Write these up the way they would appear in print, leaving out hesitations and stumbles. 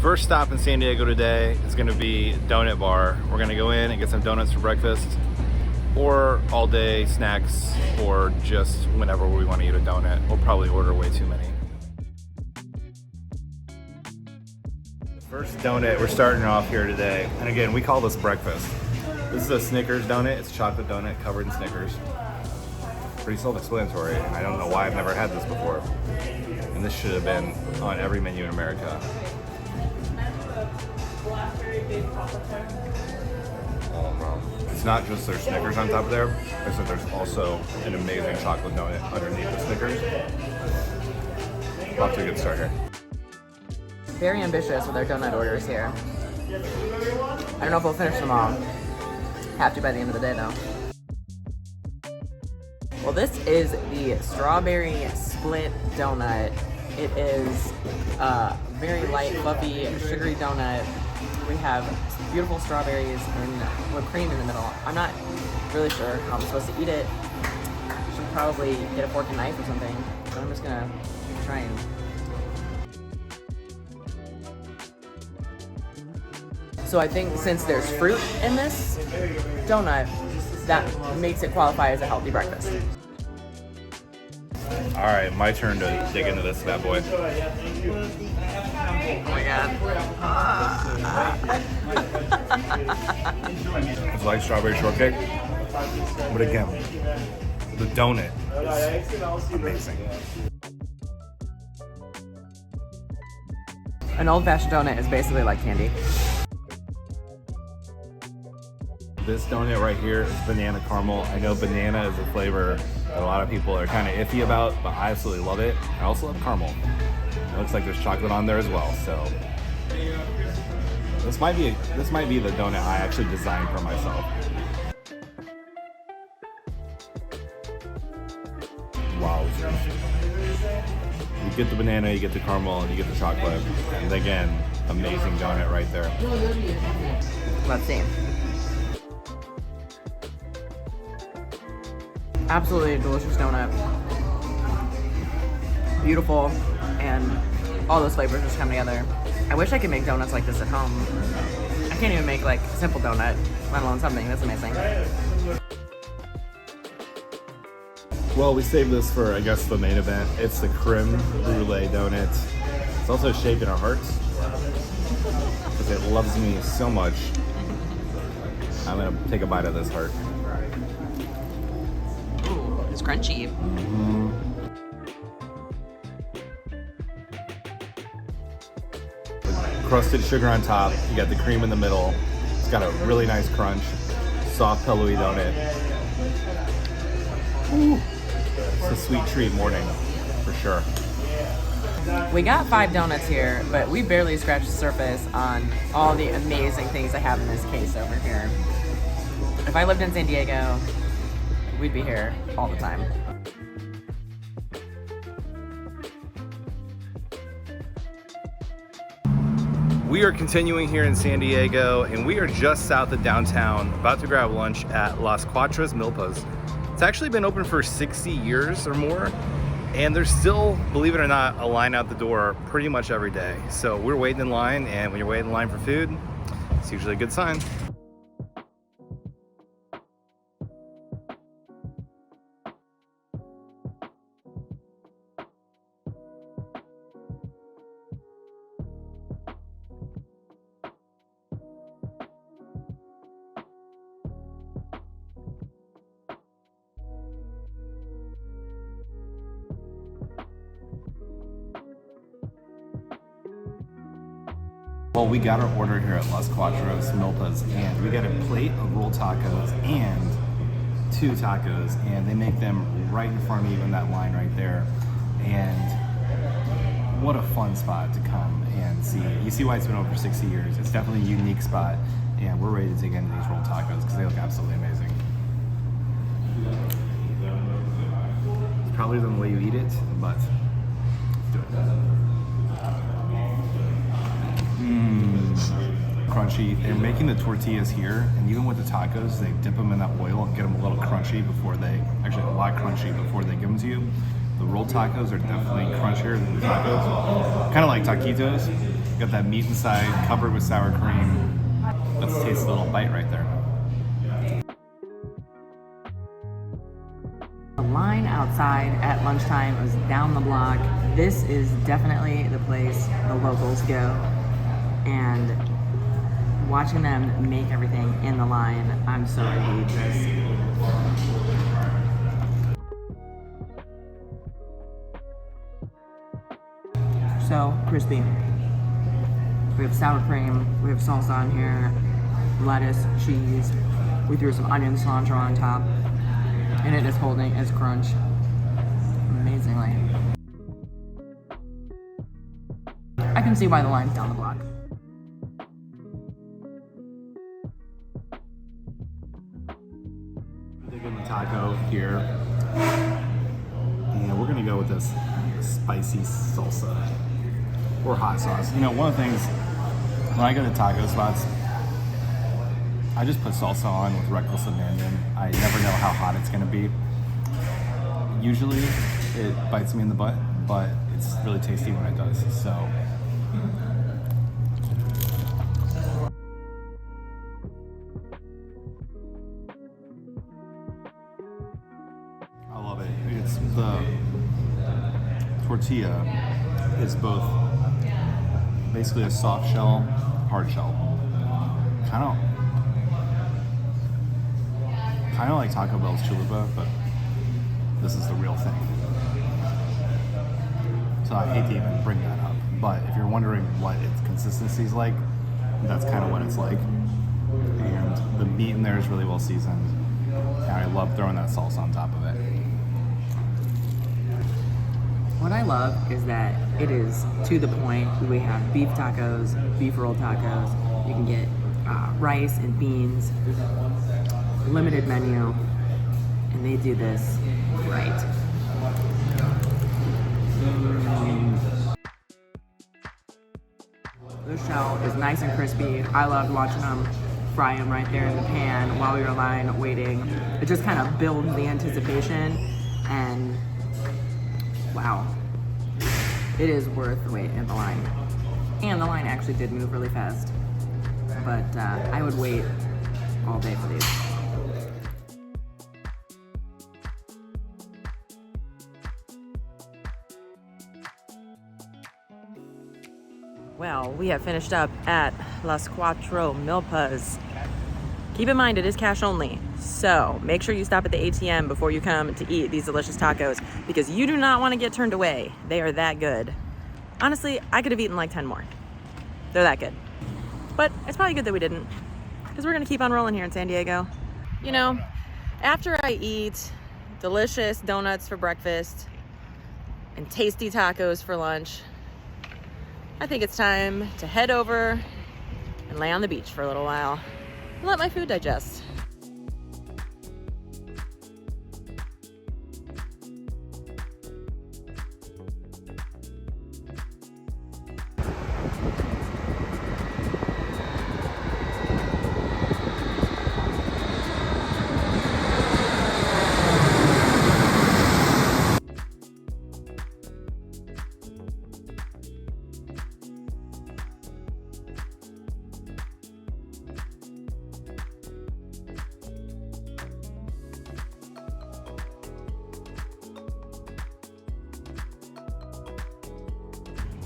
First stop in San Diego today is going to be Donut Bar. We're going to go in and get some donuts for breakfast, or all day snacks, or just whenever we want to eat a donut. We'll probably order way too many. First donut, we're starting off here today. And again, we call this breakfast. This is a Snickers donut. It's a chocolate donut covered in Snickers. Pretty self-explanatory, and I don't know why I've never had this before. And this should have been on every menu in America. Oh no. It's not just there's Snickers on top of there. I said there's also an amazing chocolate donut underneath the Snickers. Off to a good start here. Very ambitious with our donut orders here. I don't know if we'll finish them all. Have to by the end of the day though. Well, this is the strawberry split donut. It is a very light, fluffy, sugary donut. We have beautiful strawberries and whipped cream in the middle. I'm not really sure how I'm supposed to eat it. Should probably get a fork and knife or something, but I'm just gonna try and. So I think since there's fruit in this donut, that makes it qualify as a healthy breakfast. All right, my turn to dig into this bad boy. Oh my god. It's like strawberry shortcake, but again, the donut is amazing. An old-fashioned donut is basically like candy. This donut right here is banana caramel. I know banana is a flavor that a lot of people are kind of iffy about, but I absolutely love it. I also love caramel. It looks like there's chocolate on there as well, so this might be the donut I actually designed for myself. Wowzers. You get the banana, you get the caramel, and you get the chocolate, and again, amazing donut right there. Let's see. Absolutely delicious donut. Beautiful, and all those flavors just come together. I wish I could make donuts like this at home. I can't even make like a simple donut, let alone something that's amazing. Well, we saved this for, I guess, the main event. It's the creme brulee donut. It's also shaped in our hearts because it loves me so much. I'm gonna take a bite of this heart. Ooh, it's crunchy. Mm-hmm. Crusted sugar on top. You got the cream in the middle. It's got a really nice crunch. Soft, pillowy donut. Ooh. It's a sweet treat morning, for sure. We got 5 donuts here, but we barely scratched the surface on all the amazing things I have in this case over here. If I lived in San Diego, we'd be here all the time. We are continuing here in San Diego, and we are just south of downtown, about to grab lunch at Las Cuatro Milpas. It's actually been open for 60 years or more, and there's still, believe it or not, a line out the door pretty much every day. So we're waiting in line, and when you're waiting in line for food, it's usually a good sign. Well, we got our order here at Las Cuatro Milpas, and we got a plate of rolled tacos and 2 tacos, and they make them right in front of me in that line right there. And what a fun spot to come and see. You see why it's been open for 60 years. It's definitely a unique spot, and we're ready to dig into these rolled tacos because they look absolutely amazing. It's probably the way you eat it, but let's do it. Crunchy. They're making the tortillas here, and even with the tacos, they dip them in that oil and get them a little crunchy before they, actually a lot crunchy before they give them to you. The rolled tacos are definitely crunchier than the tacos. Kind of like taquitos. Got that meat inside, covered with sour cream. Let's taste a little bite right there. The line outside at lunchtime was down the block. This is definitely the place the locals go. And watching them make everything in the line, I'm so ready to eat this. So crispy. We have sour cream, we have salsa on here, lettuce, cheese. We threw some onion cilantro on top, and it is holding its crunch amazingly. I can see why the line's down the block. Digging the taco here, and we're gonna go with this spicy salsa or hot sauce. You know, one of the things when I go to taco spots, I just put salsa on with reckless abandon. I never know how hot it's gonna be. Usually, it bites me in the butt, but it's really tasty when it does. So. I love it. It's the tortilla is both basically a soft shell, hard shell. Kind of like Taco Bell's chalupa, but this is the real thing. So I hate to even bring that up, but if you're wondering what its consistency is like, that's kind of what it's like. And the meat in there is really well seasoned, and I love throwing that salsa on top of it. What I love is that it is to the point. We have beef tacos, beef rolled tacos. You can get rice and beans, limited menu, and they do this right. This shell is nice and crispy. I loved watching them fry them right there in the pan while we were in line waiting. It just kind of builds the anticipation, and wow, it is worth the wait in the line. And the line actually did move really fast, but I would wait all day for these. Well, we have finished up at Las Cuatro Milpas. Keep in mind, it is cash only. So make sure you stop at the ATM before you come to eat these delicious tacos, because you do not want to get turned away. They are that good. Honestly, I could have eaten like 10 more. They're that good. But it's probably good that we didn't, because we're gonna keep on rolling here in San Diego. You know, after I eat delicious donuts for breakfast and tasty tacos for lunch, I think it's time to head over and lay on the beach for a little while and let my food digest.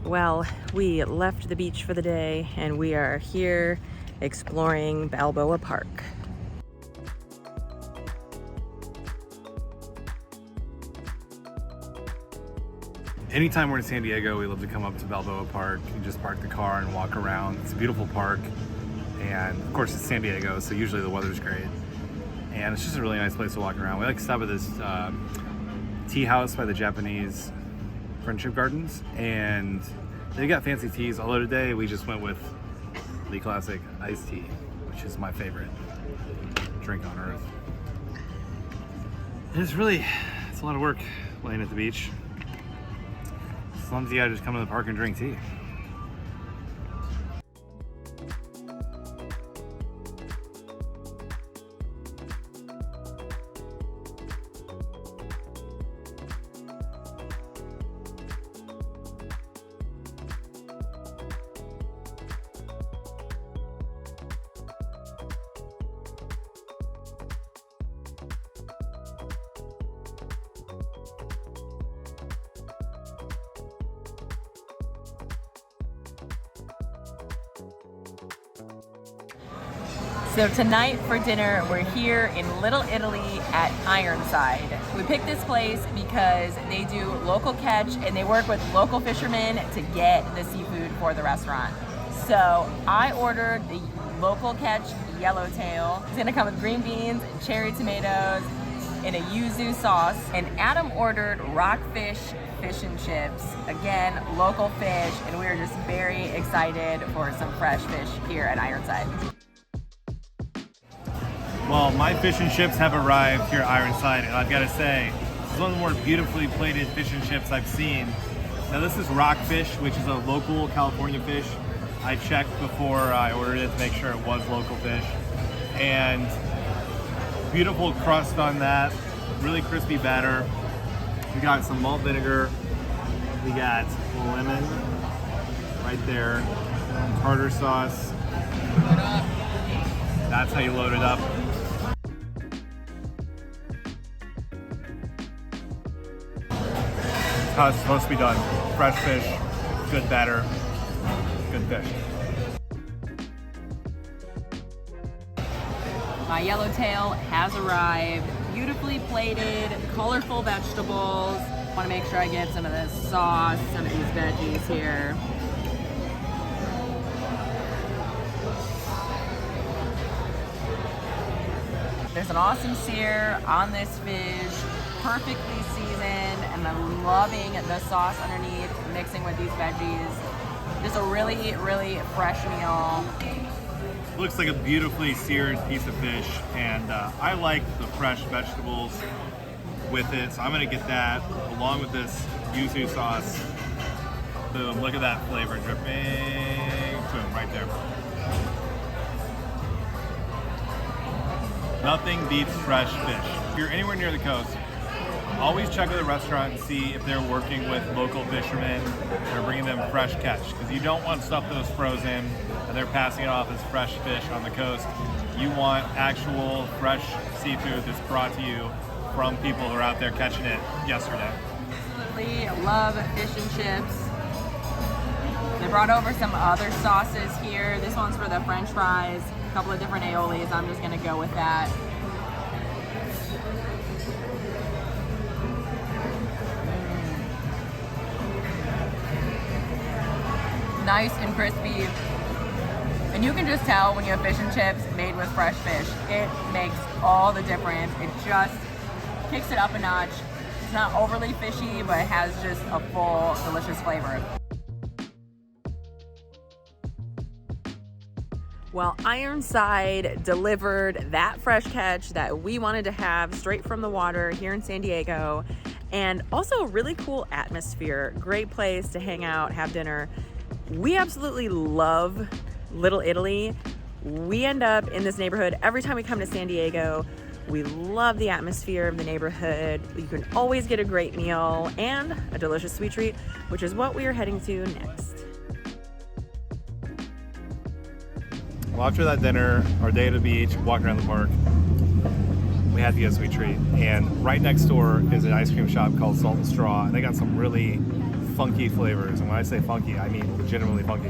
Well, we left the beach for the day and we are here exploring Balboa Park. Anytime we're in San Diego, we love to come up to Balboa Park and just park the car and walk around. It's a beautiful park, and of course it's San Diego, so usually the weather's great. And it's just a really nice place to walk around. We like to stop at this tea house by the Japanese Friendship Gardens, and they got fancy teas, although today we just went with the classic iced tea, which is my favorite drink on earth. And it's a lot of work laying at the beach. Sometimes you gotta just come to the park and drink tea. So tonight for dinner, we're here in Little Italy at Ironside. We picked this place because they do local catch and they work with local fishermen to get the seafood for the restaurant. So I ordered the local catch yellowtail. It's gonna come with green beans, cherry tomatoes, and a yuzu sauce. And Adam ordered rockfish fish and chips. Again, local fish, and we are just very excited for some fresh fish here at Ironside. Well, my fish and chips have arrived here at Ironside, and I've got to say, this is one of the more beautifully plated fish and chips I've seen. Now this is rockfish, which is a local California fish. I checked before I ordered it to make sure it was local fish. And beautiful crust on that, really crispy batter. We got some malt vinegar. We got lemon right there, tartar sauce. That's how you load it up. How it's supposed to be done. Fresh fish, good batter, good fish. My yellowtail has arrived. Beautifully plated, colorful vegetables. Want to make sure I get some of this sauce, some of these veggies here. There's an awesome sear on this fish, perfectly seasoned, and I'm loving the sauce underneath, mixing with these veggies. Just a really, really fresh meal. Looks like a beautifully seared piece of fish, and I like the fresh vegetables with it, so I'm gonna get that along with this yuzu sauce. Boom, look at that flavor dripping. Boom, right there. Nothing beats fresh fish. If you're anywhere near the coast, always check with the restaurant and see if they're working with local fishermen that are bringing them fresh catch, because you don't want stuff that was frozen and they're passing it off as fresh fish on the coast. You want actual fresh seafood that's brought to you from people who are out there catching it yesterday. Absolutely love fish and chips. They brought over some other sauces here. This one's for the French fries, a couple of different aiolis. I'm just gonna go with that. Nice and crispy. And you can just tell when you have fish and chips made with fresh fish. It makes all the difference. It just kicks it up a notch. It's not overly fishy, but it has just a full, delicious flavor. Well, Ironside delivered that fresh catch that we wanted to have straight from the water here in San Diego. And also a really cool atmosphere. Great place to hang out, have dinner. We absolutely love Little Italy. We end up in this neighborhood every time we come to San Diego. We love the atmosphere of the neighborhood. You can always get a great meal and a delicious sweet treat, which is what we are heading to next. Well, after that dinner, our day at the beach, walking around the park, we had to get a sweet treat. And right next door is an ice cream shop called Salt and Straw, and they got some really funky flavors. And when I say funky, I mean legitimately funky.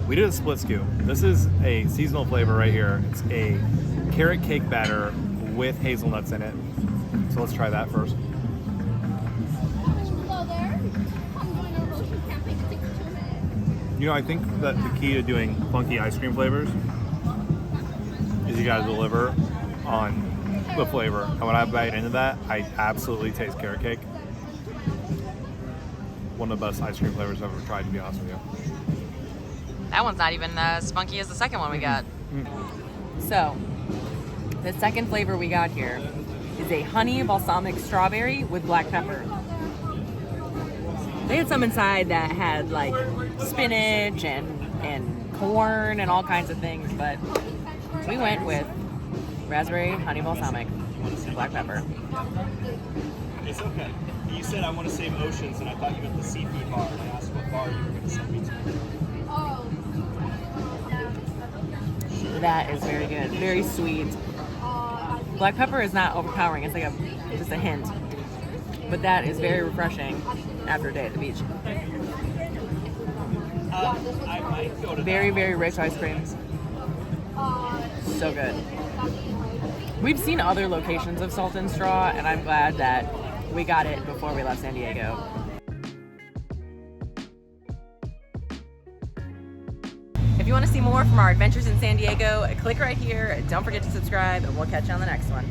We did a split scoop. This is a seasonal flavor right here. It's a carrot cake batter with hazelnuts in it. So let's try that first. You know, I think that the key to doing funky ice cream flavors is you gotta deliver on the flavor. And when I bite into that, I absolutely taste carrot cake. One of the best ice cream flavors I've ever tried, to be honest with you. That one's not even as funky as the second one we got. So, the second flavor we got here is a honey balsamic strawberry with black pepper. They had some inside that had like spinach and corn and all kinds of things, but we went with raspberry, honey balsamic, black pepper. It's okay. You said I want to save oceans, and I thought you meant the seafood bar. And I asked what bar you were going to send me to. Oh. That is very good, very sweet. Black pepper is not overpowering. It's like just a hint, but that is very refreshing after a day at the beach. I might go to Very, very rich ice cream. So good. We've seen other locations of Salt and Straw, and I'm glad that we got it before we left San Diego. If you want to see more from our adventures in San Diego, click right here. Don't forget to subscribe, and we'll catch you on the next one.